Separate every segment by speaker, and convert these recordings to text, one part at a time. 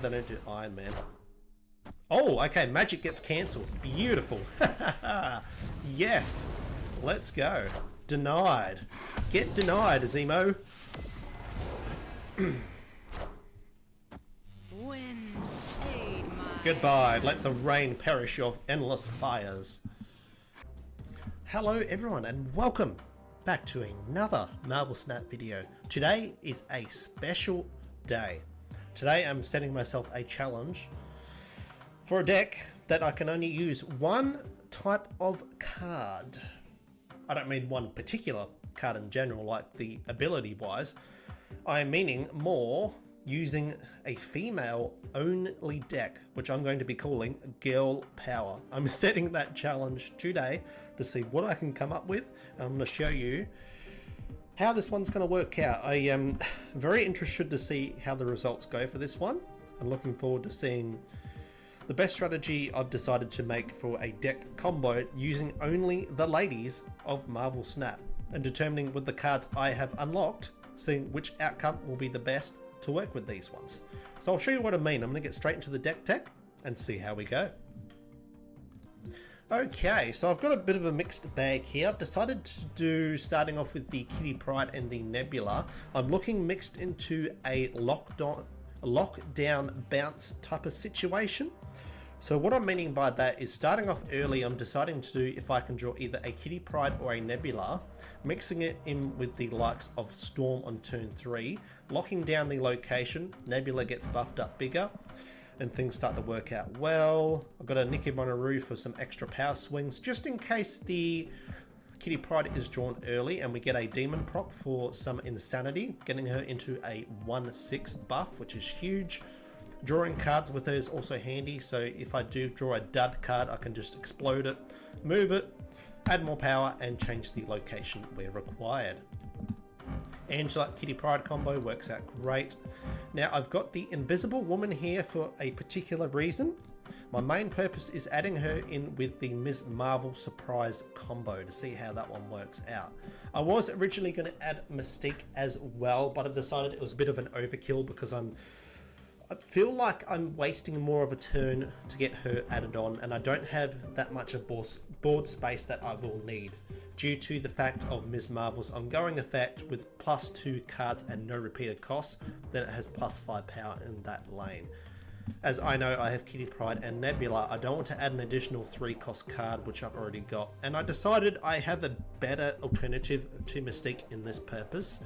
Speaker 1: They don't do Iron Man. Oh, okay, magic gets cancelled. Beautiful. Yes. Let's go. Denied. Get denied, Azimo.
Speaker 2: Wind, aid my
Speaker 1: Goodbye. Let the rain perish your endless fires. Hello everyone and welcome back to another Marble Snap video. Today is a special day. Today I'm setting myself a challenge for a deck that I can only use one type of card. I don't mean one particular card in general, like the ability wise. I'm meaning more using a female only deck, which I'm going to be calling Girl Power. I'm setting that challenge today to see what I can come up with, and I'm going to show you how this one's going to work out. I am very interested to see how the results go for this one. I'm looking forward to seeing the best strategy I've decided to make for a deck combo using only the ladies of Marble Snap, and determining with the cards I have unlocked, seeing which outcome will be the best to work with these ones. So I'll show you what I mean. I'm going to get straight into the deck tech and see how we go. Okay, so I've got a bit of a mixed bag here. I've decided to do, starting off with the Pryde and the Nebula, I'm looking mixed into a lockdown bounce type of situation. So what I'm meaning by that is, starting off early, I'm deciding to do if I can draw either a Pryde or a Nebula, mixing it in with the likes of Storm on turn 3, locking down the location. Nebula gets buffed up bigger and things start to work out well. I've got a Nico Minoru for some extra power swings, just in case the Pryde is drawn early and we get a demon proc for some insanity, getting her into a 1/6 buff, which is huge. Drawing cards with her is also handy, so if I do draw a dud card, I can just explode it, move it, add more power, and change the location where required. Angela Pryde combo works out great. Now I've got the Invisible Woman here for a particular reason. My main purpose is adding her in with the Ms. Marvel surprise combo to see how that one works out. I was originally going to add Mystique as well, but I've decided it was a bit of an overkill because I feel like I'm wasting more of a turn to get her added on, and I don't have that much of board space that I will need, due to the fact of Ms. Marvel's ongoing effect with +2 cards and no repeated costs. Then it has +5 power in that lane. As I know, I have Pryde and Nebula. I don't want to add an additional 3 cost card, which I've already got, and I decided I have a better alternative to Mystique in this purpose.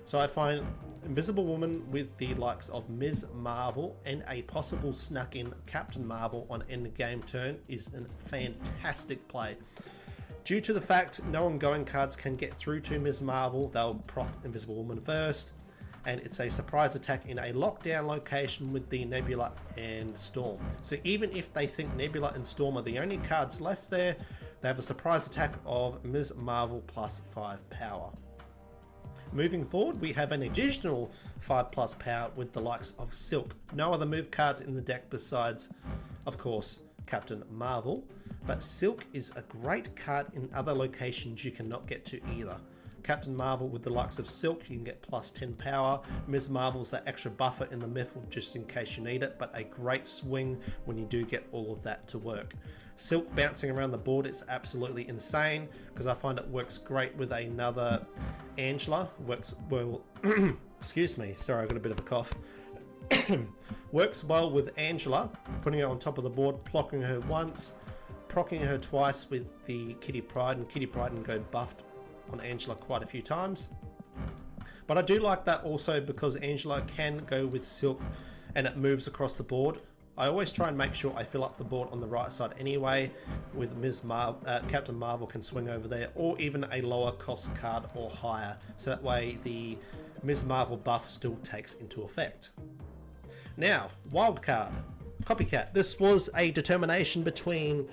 Speaker 1: So I find Invisible Woman with the likes of Ms. Marvel and a possible snuck in Captain Marvel on end game turn is a fantastic play. Due to the fact no ongoing cards can get through to Ms. Marvel, they'll proc Invisible Woman first, and it's a surprise attack in a lockdown location with the Nebula and Storm. So even if they think Nebula and Storm are the only cards left there, they have a surprise attack of Ms. Marvel +5 power. Moving forward, we have an additional 5+ power with the likes of Silk. No other move cards in the deck besides, of course, Captain Marvel, but Silk is a great card in other locations you cannot get to either. Captain Marvel with the likes of Silk, you can get +10 power. Ms. Marvel's that extra buffer in the middle just in case you need it, but a great swing when you do get all of that to work. Silk bouncing around the board is absolutely insane, because I find it works great with another Angela. Works well, excuse me, sorry, I got a bit of a cough. Works well with Angela, putting her on top of the board, blocking her once, proccing her twice with the Pryde, and Pryde can go buffed on Angela quite a few times. But I do like that also because Angela can go with Silk and it moves across the board. I always try and make sure I fill up the board on the right side anyway, with Captain Marvel can swing over there, or even a lower cost card or higher, so that way the Ms. Marvel buff still takes into effect. Now, wild card, Copycat. This was a determination between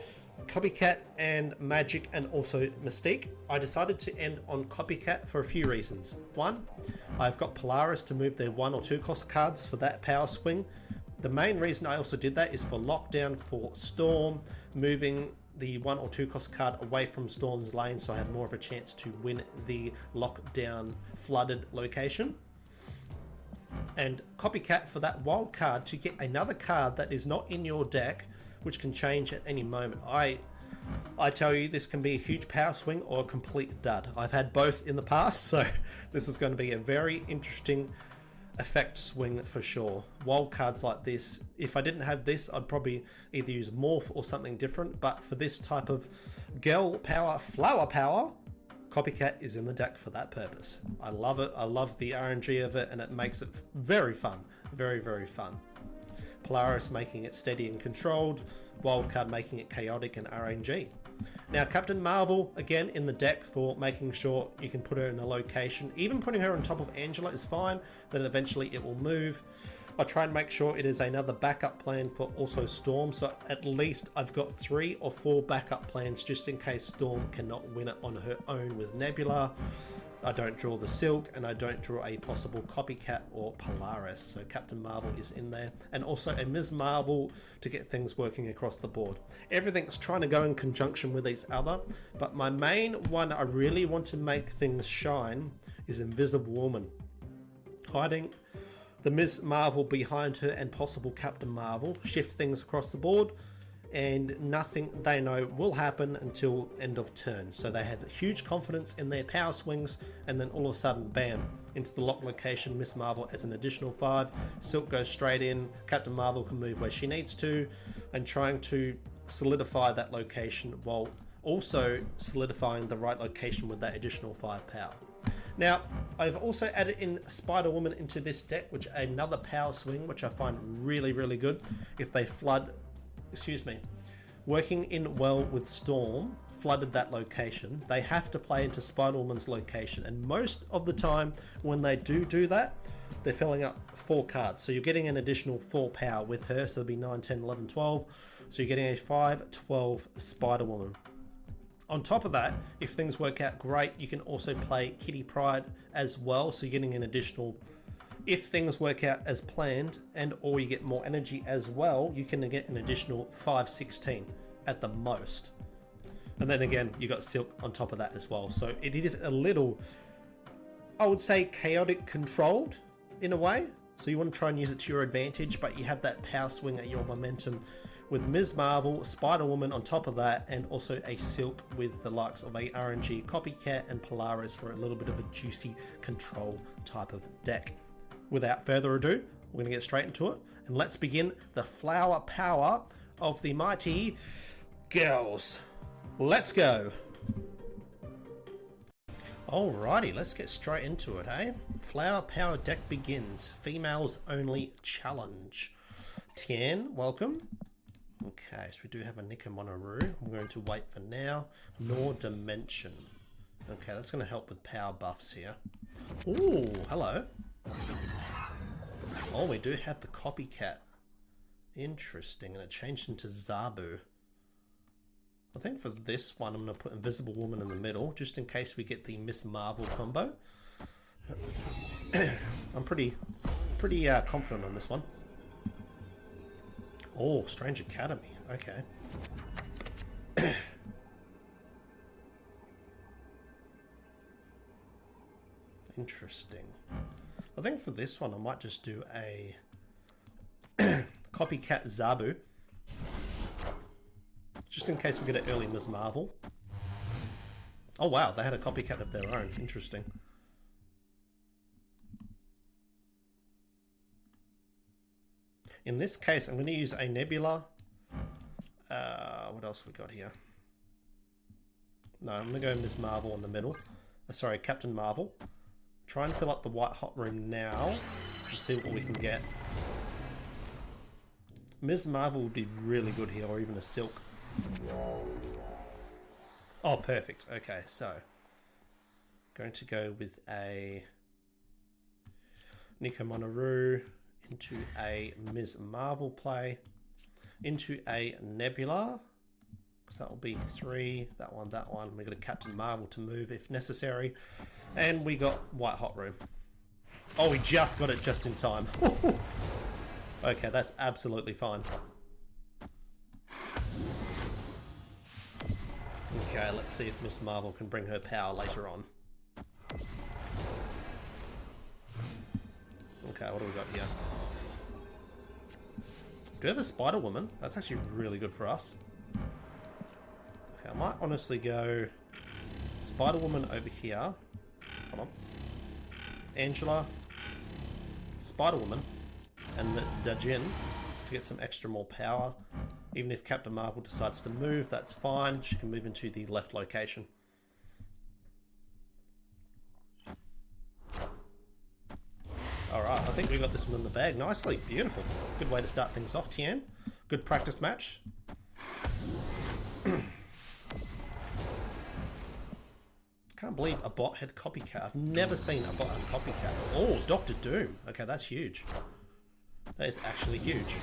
Speaker 1: Copycat and Magic and also Mystique. I decided to end on Copycat for a few reasons. One, I've got Polaris to move their 1 or 2 cost cards for that power swing. The main reason I also did that is for lockdown for Storm, moving the 1 or 2 cost card away from Storm's lane, so I had more of a chance to win the lockdown flooded location. and Copycat for that wild card to get another card that is not in your deck, which can change at any moment. I tell you, this can be a huge power swing or a complete dud. I've had both in the past, so this is going to be a very interesting effect swing for sure. Wild cards like this, if I didn't have this, I'd probably either use Morph or something different, but for this type of girl power, flower power, Copycat is in the deck for that purpose. I love it. I love the RNG of it, and it makes it very fun. Very, very fun. Polaris making it steady and controlled. Wildcard making it chaotic and RNG. Now, Captain Marvel, again, in the deck for making sure you can put her in a location. Even putting her on top of Angela is fine. Then eventually it will move. I try and make sure it is another backup plan for also Storm, so at least I've got 3 or 4 backup plans just in case Storm cannot win it on her own with Nebula. I don't draw the Silk, and I don't draw a possible Copycat or Polaris, so Captain Marvel is in there, and also a Ms. Marvel to get things working across the board. Everything's trying to go in conjunction with each other, but my main one I really want to make things shine is Invisible Woman. Hiding the Ms. Marvel behind her and possible Captain Marvel, shift things across the board, and nothing they know will happen until end of turn. So they have huge confidence in their power swings, and then all of a sudden, bam, into the lock location, Ms. Marvel adds an additional 5, Silk goes straight in, Captain Marvel can move where she needs to, and trying to solidify that location while also solidifying the right location with that additional 5 power. Now, I've also added in Spider-Woman into this deck, which another power swing, which I find really, really good. If they flood, working in well with Storm, flooded that location, they have to play into Spider-Woman's location. And most of the time, when they do that, they're filling up 4 cards. So you're getting an additional 4 power with her, so it'll be 9, 10, 11, 12. So you're getting a 5, 12 Spider-Woman. On top of that, if things work out great, you can also play Kitty Pryde as well. So you're getting an additional, if things work out as planned and or you get more energy as well, you can get an additional 5, 16 at the most. And then again, you got Silk on top of that as well. So it is a little, I would say, chaotic controlled in a way. So you want to try and use it to your advantage, but you have that power swing at your momentum with Ms. Marvel, Spider-Woman on top of that, and also a Silk with the likes of a RNG Copycat and Polaris for a little bit of a juicy control type of deck. Without further ado, we're going to get straight into it, and let's begin the flower power of the mighty girls. Let's go. Alrighty, let's get straight into it, eh? Flower power deck begins. Females only challenge. Tien, welcome. Okay, so we do have a Nico Minoru. I'm going to wait for now. Nor Dimension. Okay, that's going to help with power buffs here. Ooh, hello. Oh, we do have the Copycat. Interesting, and it changed into Zabu. I think for this one, I'm going to put Invisible Woman in the middle, just in case we get the Miss Marvel combo. I'm pretty confident on this one. Oh, Strange Academy. Okay. Interesting. I think for this one, I might just do a Copycat Zabu. Just in case we get an early Ms. Marvel. Oh wow, they had a Copycat of their own. Interesting. In this case, I'm going to use a Nebula. What else we got here? No, I'm going to go Ms. Marvel in the middle. Sorry, Captain Marvel. Try and fill up the white hot room now and see what we can get. Ms. Marvel would be really good here, or even a Silk. Oh, perfect. Okay, so going to go with a Nico Minoru into a Ms. Marvel play, into a Nebula, because that will be 3, that one. We got a Captain Marvel to move if necessary, and we got White Hot Room. Oh, we just got it just in time. Okay, that's absolutely fine. Okay, let's see if Miss Marvel can bring her power later on. Okay, what do we got here? Do we have a Spider Woman? That's actually really good for us. Okay, I might honestly go Spider Woman over here. Hold on. Angela, Spider Woman, and the Dajin to get some extra more power. Even if Captain Marvel decides to move, that's fine. She can move into the left location. Alright, I think we got this one in the bag nicely. Beautiful. Good way to start things off, Tian. Good practice match. Can't believe a bot had Copycat. I've never seen a bot have Copycat. Oh, Doctor Doom. Okay, that's huge. That is actually huge.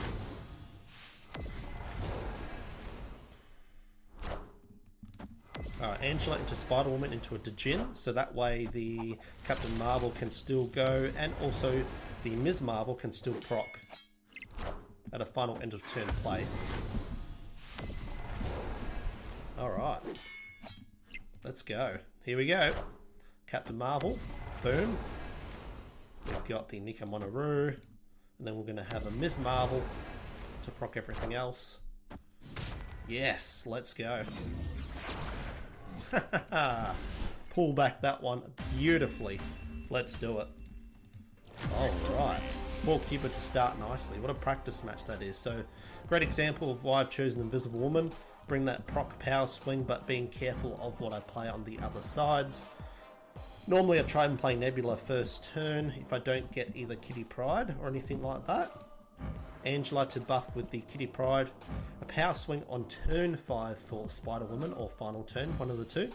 Speaker 1: Angela into Spider-Woman into a Djinn, so that way the Captain Marvel can still go, and also the Ms. Marvel can still proc at a final end of turn play. Alright. Let's go. Here we go. Captain Marvel. Boom. We've got the Nico Minoru, and then we're going to have a Ms. Marvel to proc everything else. Yes, let's go. Pull back that one beautifully. Let's do it. Alright. 4 Cupid to start nicely. What a practice match that is. So, great example of why I've chosen Invisible Woman. Bring that proc power swing, but being careful of what I play on the other sides. Normally I try and play Nebula first turn if I don't get either Kitty Pryde or anything like that. Angela to buff with the Kitty Pryde. A power swing on turn 5 for Spider-Woman, or final turn, one of the two.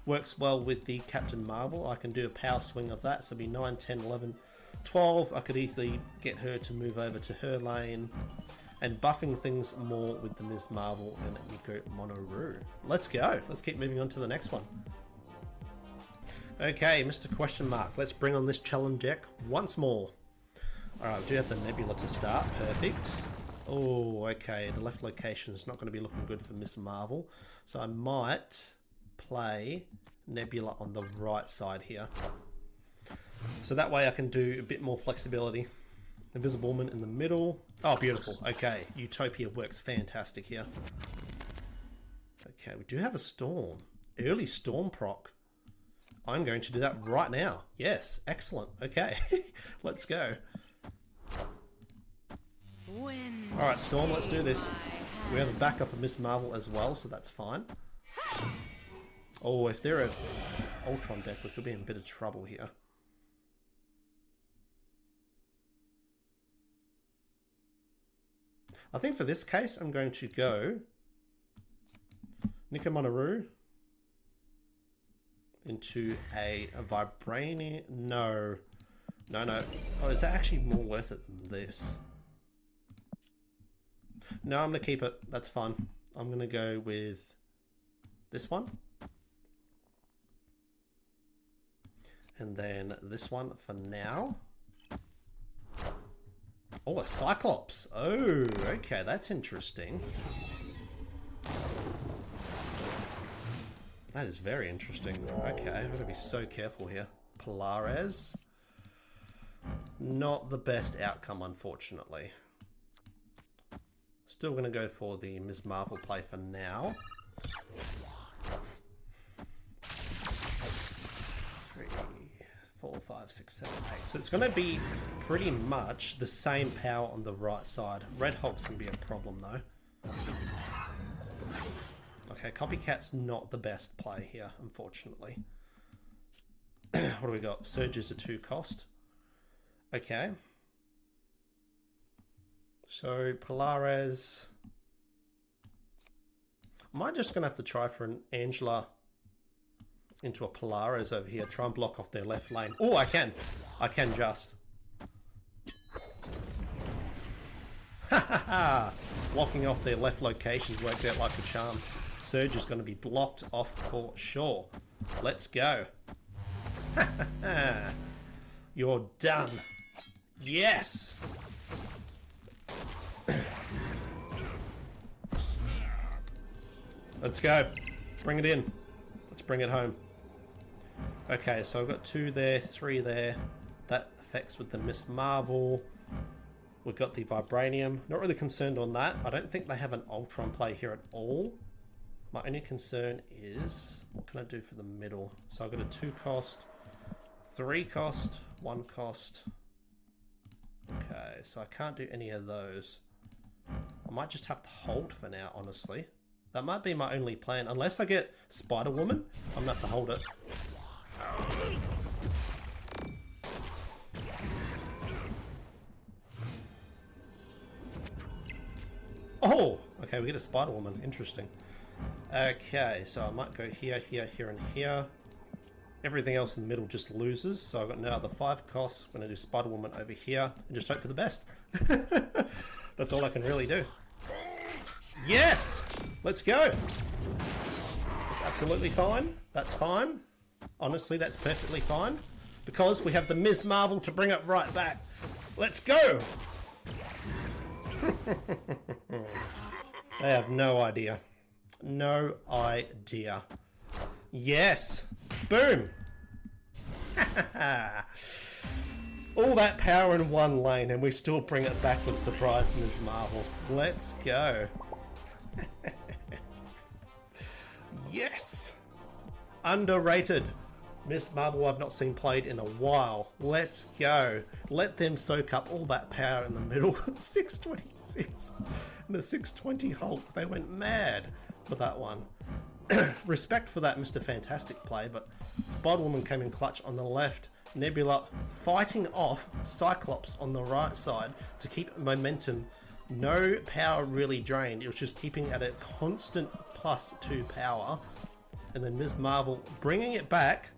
Speaker 1: Works well with the Captain Marvel. I can do a power swing of that, so it'll be 9, 10, 11, 12. I could easily get her to move over to her lane. And buffing things more with the Ms. Marvel and Nico Minoru. Let's go. Let's keep moving on to the next one. Okay, Mr. Question Mark. Let's bring on this challenge deck once more. Alright, we do have the Nebula to start. Perfect. Oh, okay. The left location is not going to be looking good for Miss Marvel. So I might play Nebula on the right side here. So that way I can do a bit more flexibility. Invisible Woman in the middle. Oh, beautiful. Okay. Utopia works fantastic here. Okay, we do have a Storm. Early Storm proc. I'm going to do that right now. Yes, excellent. Okay, let's go. Alright, Storm, let's do this. We have a backup of Miss Marvel as well, so that's fine. Oh, if they're an Ultron deck, we could be in a bit of trouble here. I think for this case, I'm going to go Nico Minoru into a Vibranium. No. Oh, is that actually more worth it than this? No, I'm going to keep it. That's fine. I'm going to go with this one. And then this one for now. Oh, a Cyclops. Oh, okay. That's interesting. That is very interesting. Okay, I've got to be so careful here. Polaris. Not the best outcome, unfortunately. Still going to go for the Ms. Marvel play for now. 3, 4, 5, 6, 7, 8. So it's going to be pretty much the same power on the right side. Red Hulk's going to be a problem though. Okay, Copycat's not the best play here, unfortunately. What do we got? Surge is a 2 cost. Okay. So, Polaris. Am I just going to have to try for an Angela into a Polaris over here? Try and block off their left lane. Oh, I can. I can just. Ha ha ha! Blocking off their left locations worked out like a charm. Surge is going to be blocked off for sure. Let's go. Ha ha ha! You're done. Yes! Let's go. Bring it in. Let's bring it home. Okay, so I've got 2 there, 3 there. That effects with the Miss Marvel. We've got the Vibranium. Not really concerned on that. I don't think they have an Ultron play here at all. My only concern is, what can I do for the middle? So I've got a 2 cost, 3 cost, 1 cost. Okay, so I can't do any of those. I might just have to hold for now, honestly. That might be my only plan. Unless I get Spider-Woman, I'm gonna have to hold it. Oh! Okay, we get a Spider-Woman. Interesting. Okay, so I might go here, here, here, and here. Everything else in the middle just loses. So I've got now the 5 costs. I'm going to do Spider-Woman over here and just hope for the best. That's all I can really do. Yes! Let's go! It's absolutely fine. That's fine. Honestly, that's perfectly fine. Because we have the Ms. Marvel to bring it right back. Let's go! They have no idea. No idea. Yes! Boom! All that power in one lane and we still bring it back with surprise Ms. Marvel. Let's go. Yes! Underrated. Ms. Marvel I've not seen played in a while. Let's go. Let them soak up all that power in the middle. 626 and a 620 Hulk. They went mad for that one. Respect for that Mr. Fantastic play, but Spider-Woman came in clutch on the left. Nebula fighting off Cyclops on the right side to keep momentum. No power really drained. It was just keeping at a constant +2 power. And then Ms. Marvel bringing it back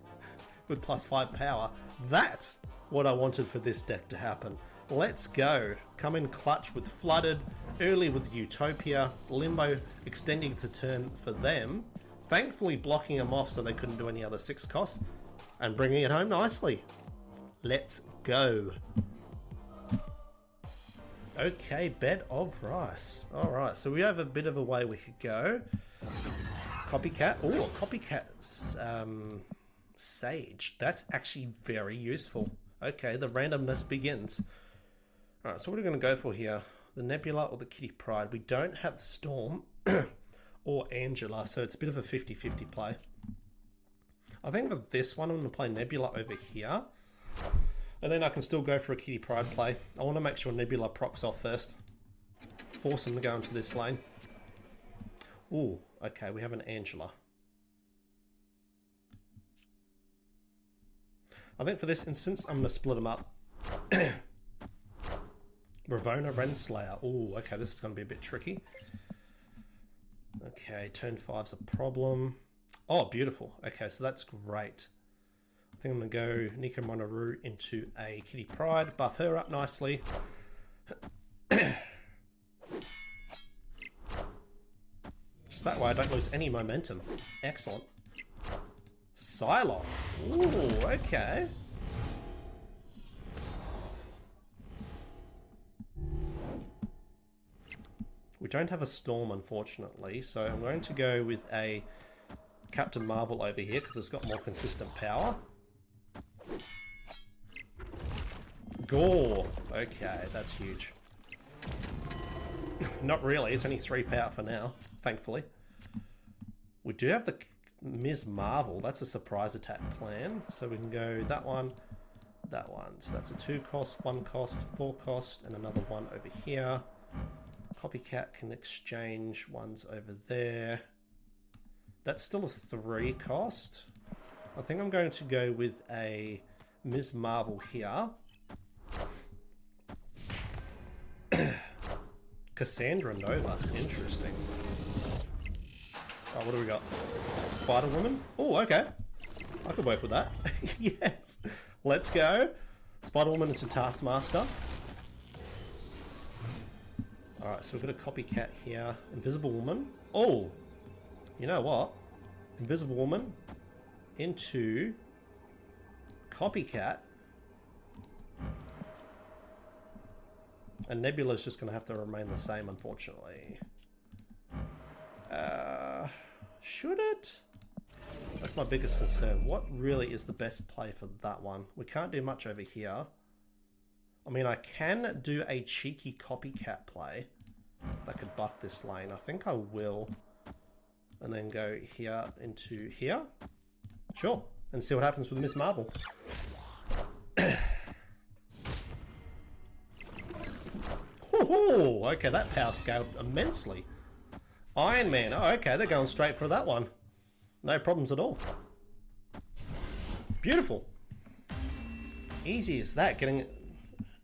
Speaker 1: with +5 power. That's what I wanted for this deck to happen. Let's go. Come in clutch with Flooded, early with Utopia, Limbo extending the turn for them. Thankfully blocking them off so they couldn't do any other 6 costs. And bringing it home nicely. Let's go. Okay, bed of rice. Alright, so we have a bit of a way we could go. Copycat. Oh, Copycat's Sage. That's actually very useful. Okay, the randomness begins. Alright, so what are we going to go for here? The Nebula or the Kitty Pryde? We don't have Storm or Angela, so it's a bit of a 50-50 play. I think for this one, I'm going to play Nebula over here. And then I can still go for a Kitty Pryde play. I want to make sure Nebula procs off first. Force him to go into this lane. Ooh, okay, we have an Angela. I think for this instance, I'm going to split them up. Ravona, Renslayer. Ooh, okay, this is going to be a bit tricky. Okay, turn 5's a problem. Oh, beautiful. Okay, so that's great. I think I'm going to go Nico Minoru into a Kitty Pryde, buff her up nicely. Just that way I don't lose any momentum. Excellent. Psylocke. Ooh, okay. We don't have a Storm, unfortunately, so I'm going to go with a Captain Marvel over here because it's got more consistent power. Gore. Okay, that's huge. Not really, it's only 3 power for now, thankfully. We do have the Ms. Marvel, that's a surprise attack plan. So we can go that one, that one. So that's a 2 cost, 1 cost, 4 cost, and another one over here. Copycat can exchange ones over there. That's still a 3 cost. I think I'm going to go with a Ms. Marvel here. Cassandra Nova. Interesting. Oh, what do we got? Spider-Woman? Oh, okay. I could work with that. Yes. Let's go. Spider-Woman into Taskmaster. Alright, so we've got a Copycat here. Invisible Woman. Oh! You know what? Invisible Woman into Copycat. And Nebula's just going to have to remain the same, unfortunately. Should it? That's my biggest concern. What really is the best play for that one? We can't do much over here. I mean, I can do a cheeky copycat play. That could buff this lane. I think I will. And then go here into here. Sure. And see what happens with Miss Marvel. Oh, okay, that power scaled immensely. Iron Man. Oh, okay, they're going straight for that one. No problems at all. Beautiful. Easy as that. Getting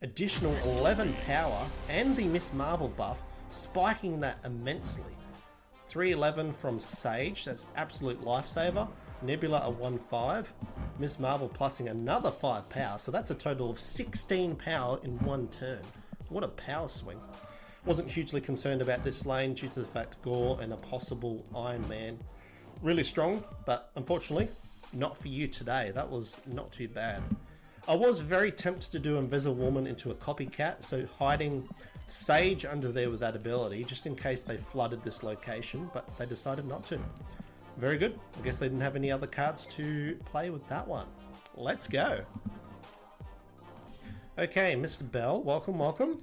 Speaker 1: additional 11 power and the Miss Marvel buff, spiking that immensely. 311 from Sage, that's absolute lifesaver. Nebula a 1-5. Miss Marvel plussing another 5 power, so that's a total of 16 power in one turn. What a power swing. Wasn't hugely concerned about this lane due to the fact Gore and a possible Iron Man. Really strong, but unfortunately, not for you today. That was not too bad. I was very tempted to do Invisible Woman into a copycat, so hiding Sage under there with that ability, just in case they flooded this location, but they decided not to. Very good. I guess they didn't have any other cards to play with that one. Let's go. Okay, Mr. Bell, welcome, welcome.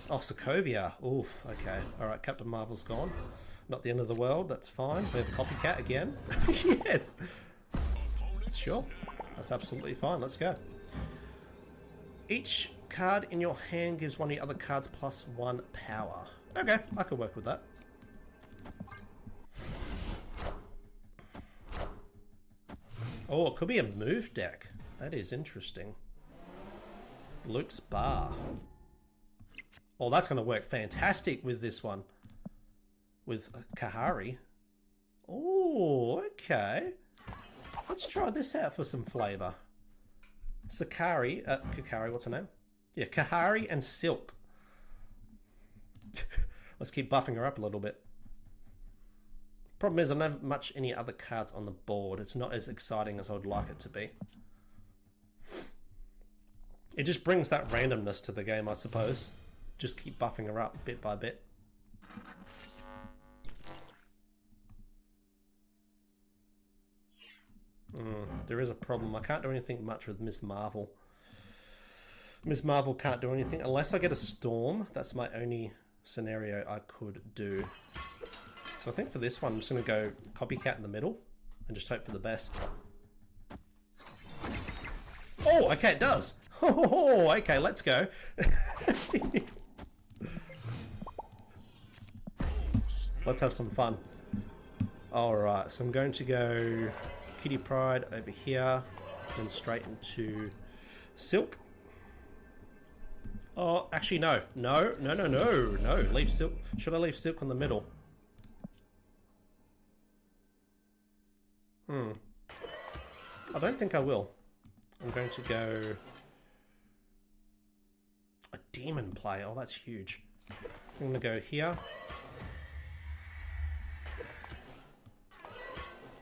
Speaker 1: Oh, Sokovia. Oof, okay. Alright, Captain Marvel's gone. Not the end of the world, that's fine. We have a copycat again. Yes! Sure. That's absolutely fine, let's go. Each card in your hand gives one of the other cards plus 1 power. Okay, I could work with that. Oh, it could be a move deck. That is interesting. Luke's Bar. Oh, that's going to work fantastic with this one. With Kahari. Oh, okay. Let's try this out for some flavor. Sakari, Kakari, what's her name? Yeah, Kahari and Silk. Let's keep buffing her up a little bit. Problem is, I don't have much any other cards on the board. It's not as exciting as I would like it to be. It just brings that randomness to the game, I suppose. Just keep buffing her up bit by bit. There is a problem. I can't do anything much with Miss Marvel. Miss Marvel can't do anything unless I get a Storm. That's my only scenario I could do. So I think for this one, I'm just going to go Copycat in the middle and just hope for the best. Oh, okay, it does. Oh, okay, let's go. Let's have some fun. Alright, so I'm going to go Kitty Pryde over here, then straight into Silk. Oh, actually no. No, leave Silk. Should I leave Silk in the middle? I don't think I will. I'm going to go a demon play. Oh, that's huge. I'm going to go here.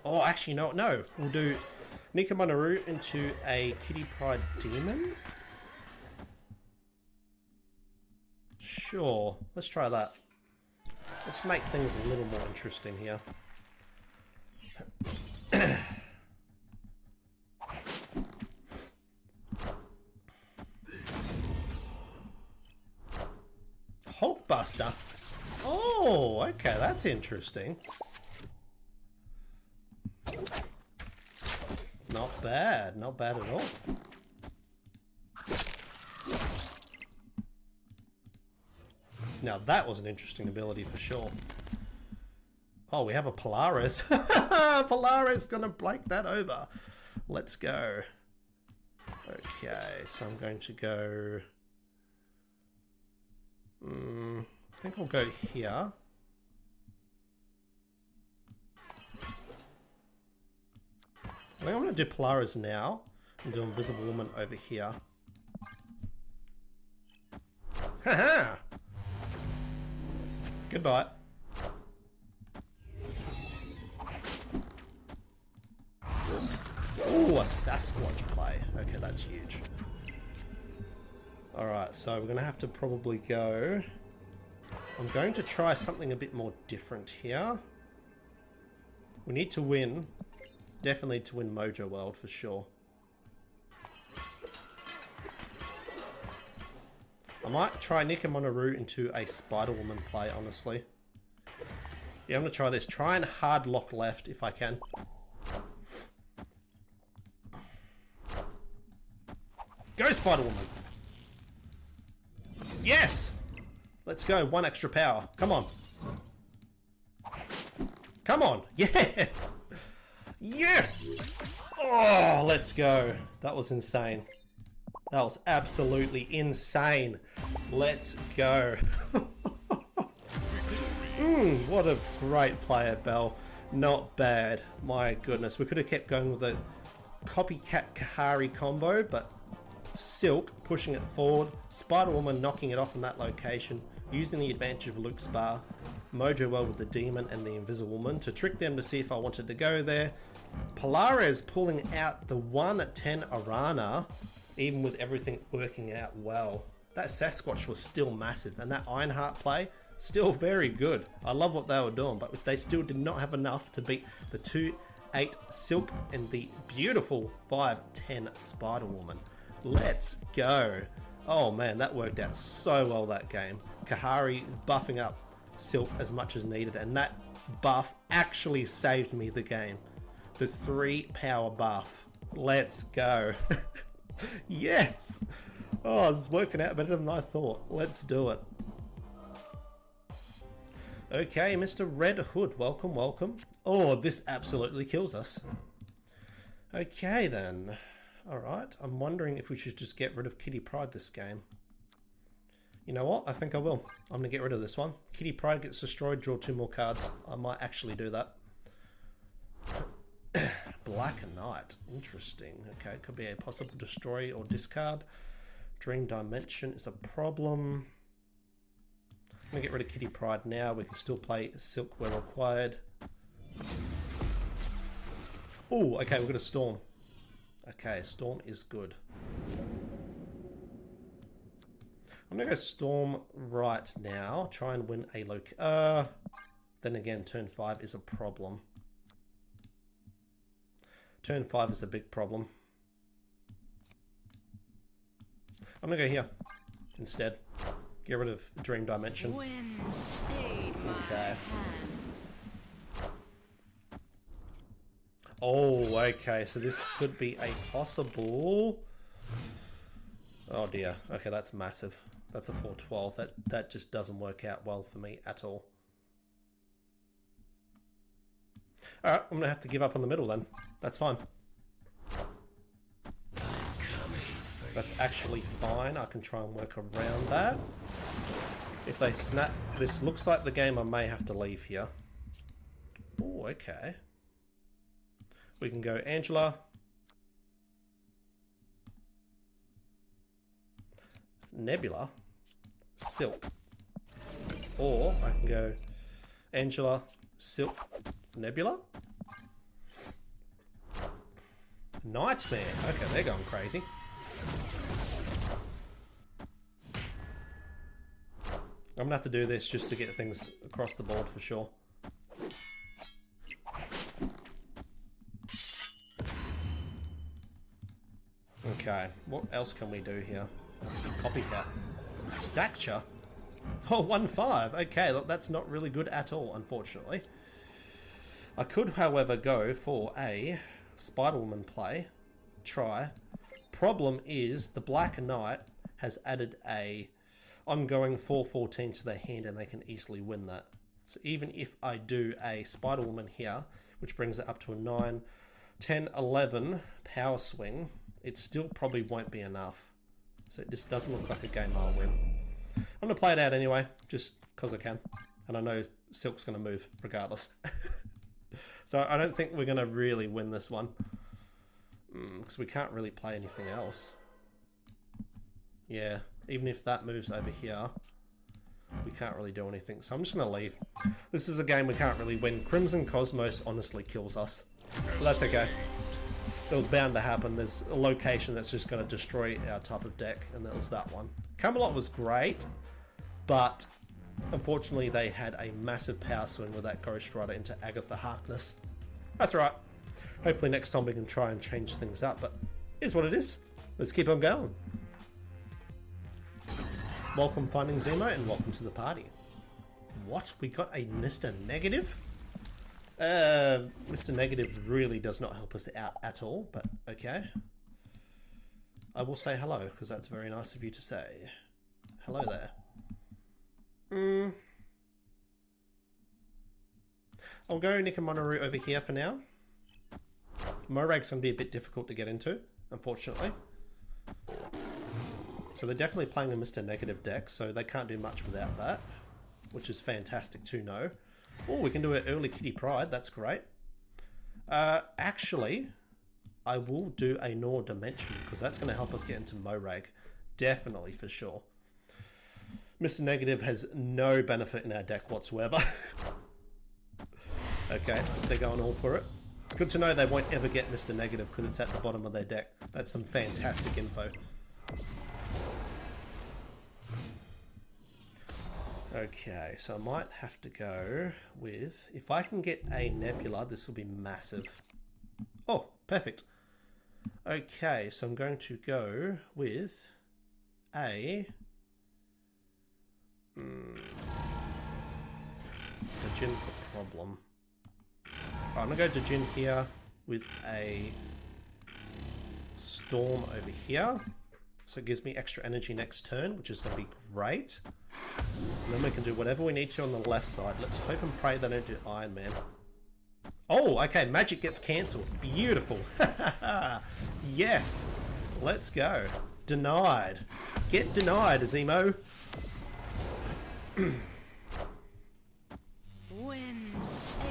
Speaker 1: Oh, actually, no. We'll do Nico Minoru into a Kitty Pryde demon. Sure, let's try that. Let's make things a little more interesting here. Hulkbuster. Oh, okay, that's interesting. Not bad at all. Now that was an interesting ability for sure. Oh, we have a Polaris. Polaris gonna break that over. Let's go. Okay, so I'm going to go... I think I'll go here. I think I'm going to do Polaris now and do Invisible Woman over here. Haha! Goodbye. Ooh, a Sasquatch play. Okay, that's huge. Alright, so we're going to have to probably go... I'm going to try something a bit more different here. We need to win. Definitely need to win Mojo World for sure. I might try Nico Minoru into a Spider-Woman play, honestly. Yeah, I'm going to try this. Try and hard lock left if I can. Go Spider-Woman! Yes! Let's go. 1 extra power. Come on. Come on. Yes! Yes! Oh, let's go. That was insane. That was absolutely insane. Let's go. What a great player, Bell. Not bad. My goodness. We could have kept going with the Copycat Kahari combo, but Silk pushing it forward. Spider-Woman knocking it off in that location. Using the advantage of Luke's bar. Mojo well with the Demon and the Invisible Woman to trick them to see if I wanted to go there. Polaris pulling out the 110 Arana, even with everything working out well. That Sasquatch was still massive, and that Ironheart play, still very good. I love what they were doing, but they still did not have enough to beat the 2-8 Silk and the beautiful 5-10 Spider-Woman. Let's go. Oh man, that worked out so well that game. Kahari buffing up Silk as much as needed, and that buff actually saved me the game. The 3 power buff. Let's go. Yes! Oh, it's working out better than I thought. Let's do it. Okay, Mr. Red Hood, welcome, welcome. Oh, this absolutely kills us. Okay then. Alright, I'm wondering if we should just get rid of Kitty Pryde this game. You know what? I think I will. I'm going to get rid of this one. Kitty Pryde gets destroyed, draw 2 more cards. I might actually do that. Black Knight. Interesting. Okay, could be a possible destroy or discard. Dream Dimension is a problem. I'm going to get rid of Kitty Pryde now. We can still play Silk where required. Oh, okay, we've got a Storm. Okay, Storm is good. I'm going to go Storm right now. Try and win a then again, turn 5 is a problem. Turn 5 is a big problem. I'm going to go here instead. Get rid of Dream Dimension.
Speaker 2: Wind, aid my
Speaker 1: Okay.
Speaker 2: hand.
Speaker 1: Oh, okay. So this could be a possible... Oh dear. Okay, that's massive. That's a 412. That just doesn't work out well for me at all. Alright, I'm going to have to give up on the middle then. That's fine. That's actually fine. I can try and work around that. If they snap... This looks like the game I may have to leave here. Oh, okay. We can go Angela. Nebula. Silk. Or I can go Angela, Silk, Nebula. Nightmare. Okay, they're going crazy. I'm gonna have to do this just to get things across the board for sure. Okay, what else can we do here? Copycat. Stature? Oh, 1-5. Okay, look, that's not really good at all, unfortunately. I could, however, go for a Spider-Woman play. Try. Problem is, the Black Knight has added a ongoing 4-14 to their hand, and they can easily win that. So even if I do a Spider-Woman here, which brings it up to a 9, 10, 11 power swing, it still probably won't be enough. So this doesn't look like a game I'll win. I'm going to play it out anyway, just because I can. And I know Silk's going to move regardless. So I don't think we're going to really win this one. Because we can't really play anything else. Yeah, even if that moves over here, we can't really do anything. So I'm just going to leave. This is a game we can't really win. Crimson Cosmos honestly kills us. But that's okay. It was bound to happen. There's a location that's just going to destroy our type of deck, and that was that one. Camelot was great, but unfortunately they had a massive power swing with that Ghost Rider into Agatha Harkness. That's right. Hopefully next time we can try and change things up, but it is what it is. Let's keep on going. Welcome Finding Zemo and welcome to the party. What? We got a Mr. Negative? Mr. Negative really does not help us out at all, but okay. I will say hello, because that's very nice of you to say. Hello there. I'll go Nico Minoru over here for now. Morag's going to be a bit difficult to get into, unfortunately. So they're definitely playing a Mr. Negative deck, so they can't do much without that, which is fantastic to know. Oh, we can do an early Kitty Pryde, that's great. Actually, I will do a Nor Dimension, because that's going to help us get into Morag. Definitely, for sure. Mr. Negative has no benefit in our deck whatsoever. Okay, they're going all for it. It's good to know they won't ever get Mr. Negative because it's at the bottom of their deck. That's some fantastic info. Okay, so I might have to go with... If I can get a Nebula, this will be massive. Oh, perfect. Okay, so I'm going to go with a... Djin's the problem. I'm going to go to Djin here with a Storm over here. So it gives me extra energy next turn, which is going to be great. And then we can do whatever we need to on the left side. Let's hope and pray they don't do Iron Man. Oh, okay, magic gets cancelled. Beautiful. Yes. Let's go. Denied. Get denied, Zemo.
Speaker 2: Wind,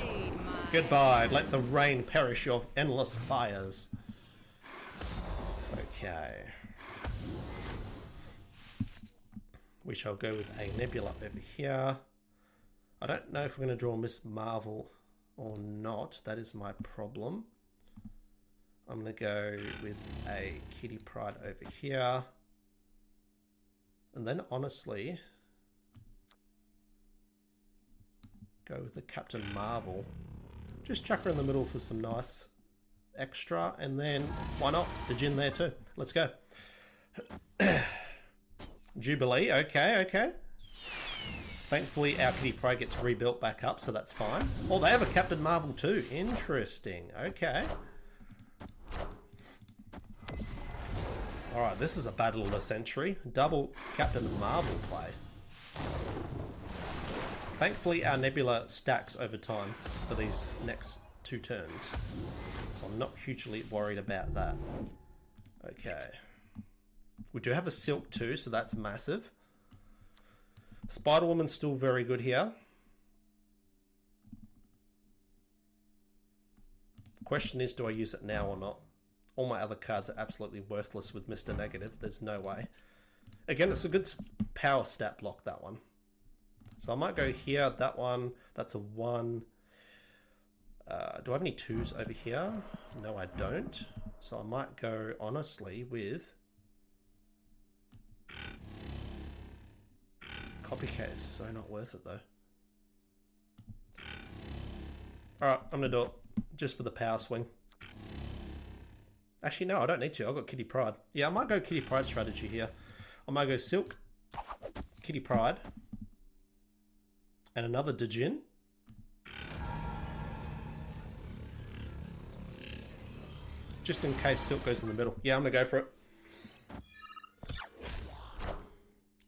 Speaker 2: aid my
Speaker 1: Goodbye. Let the rain perish your endless fires. Okay. We shall go with a Nebula over here. I don't know if we're going to draw Miss Marvel or not. That is my problem. I'm going to go with a Kitty Pryde over here. And then, honestly, go with the Captain Marvel. Just chuck her in the middle for some nice extra. And then, why not? The Djin there too. Let's go. Jubilee, okay, okay. Thankfully, our Kitty Pryde gets rebuilt back up, so that's fine. Oh, they have a Captain Marvel too. Interesting. Okay. Alright, this is a battle of the century. Double Captain Marvel play. Thankfully, our Nebula stacks over time for these next 2 turns. So I'm not hugely worried about that. Okay. We do have a Silk too, so that's massive. Spider-Woman's still very good here. Question is, do I use it now or not? All my other cards are absolutely worthless with Mr. Negative. There's no way. Again, it's a good power stat block, that one. So I might go here, that one. That's a 1. Do I have any 2s over here? No, I don't. So I might go, honestly, with... Copycat is so not worth it, though. Alright, I'm going to do it. Just for the power swing. Actually, no, I don't need to. I've got Kitty Pryde. Yeah, I might go Kitty Pryde strategy here. I might go Silk, Kitty Pryde, and another Djin. Just in case Silk goes in the middle. Yeah, I'm going to go for it.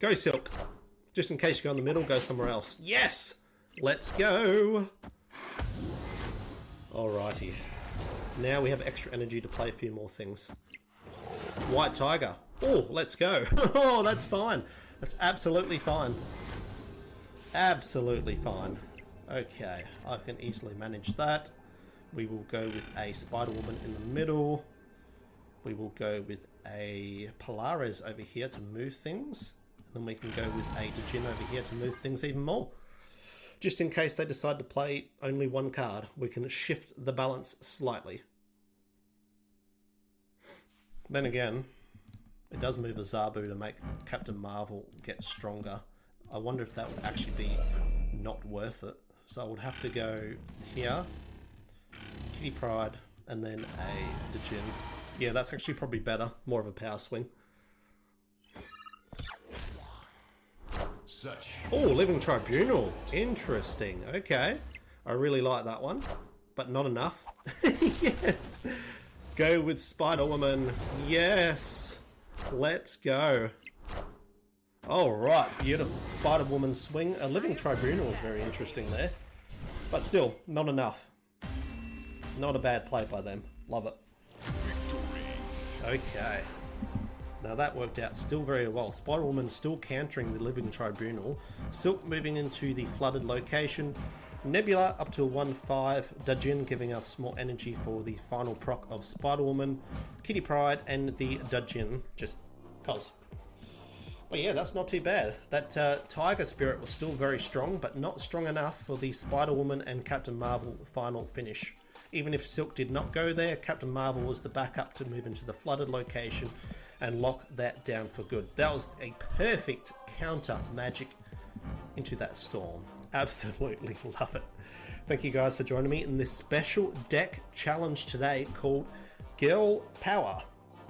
Speaker 1: Go Silk. Just in case you go in the middle, go somewhere else. Yes! Let's go! Alrighty. Now we have extra energy to play a few more things. White Tiger. Oh, let's go. Oh, that's fine. That's absolutely fine. Absolutely fine. Okay, I can easily manage that. We will go with a Spider-Woman in the middle. We will go with a Polaris over here to move things. And then we can go with a Djin over here to move things even more. Just in case they decide to play only one card, we can shift the balance slightly. Then again, it does move a Zabu to make Captain Marvel get stronger. I wonder if that would actually be not worth it. So I would have to go here, Kitty Pryde, and then a Djin. Yeah, that's actually probably better. More of a power swing.
Speaker 3: such.
Speaker 1: Oh, Living Tribunal. Interesting. Okay. I really like that one, but not enough. Yes. Go with Spider-Woman. Yes. Let's go. All right. Beautiful. Spider-Woman swing. A Living Tribunal is very interesting there, but still not enough. Not a bad play by them. Love it. Okay. Now that worked out still very well. Spider-Woman still countering the Living Tribunal. Silk moving into the flooded location. Nebula up to a 1-5. Dajin giving us more energy for the final proc of Spider-Woman. Kitty Pryde and the Dajin just cause. Well, yeah, that's not too bad. That Tiger Spirit was still very strong, but not strong enough for the Spider-Woman and Captain Marvel final finish. Even if Silk did not go there, Captain Marvel was the backup to move into the flooded location and lock that down for good. That was a perfect counter magic into that storm. Absolutely love it. Thank you guys for joining me in this special deck challenge today called Girl Power.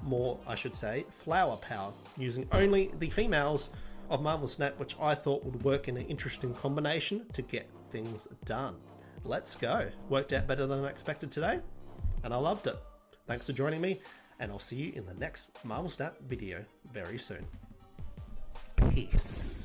Speaker 1: More, I should say, Flower Power, using only the females of Marvel Snap, which I thought would work in an interesting combination to get things done. Let's go. Worked out better than I expected today, and I loved it. Thanks for joining me, and I'll see you in the next Marvel Snap video very soon. Peace.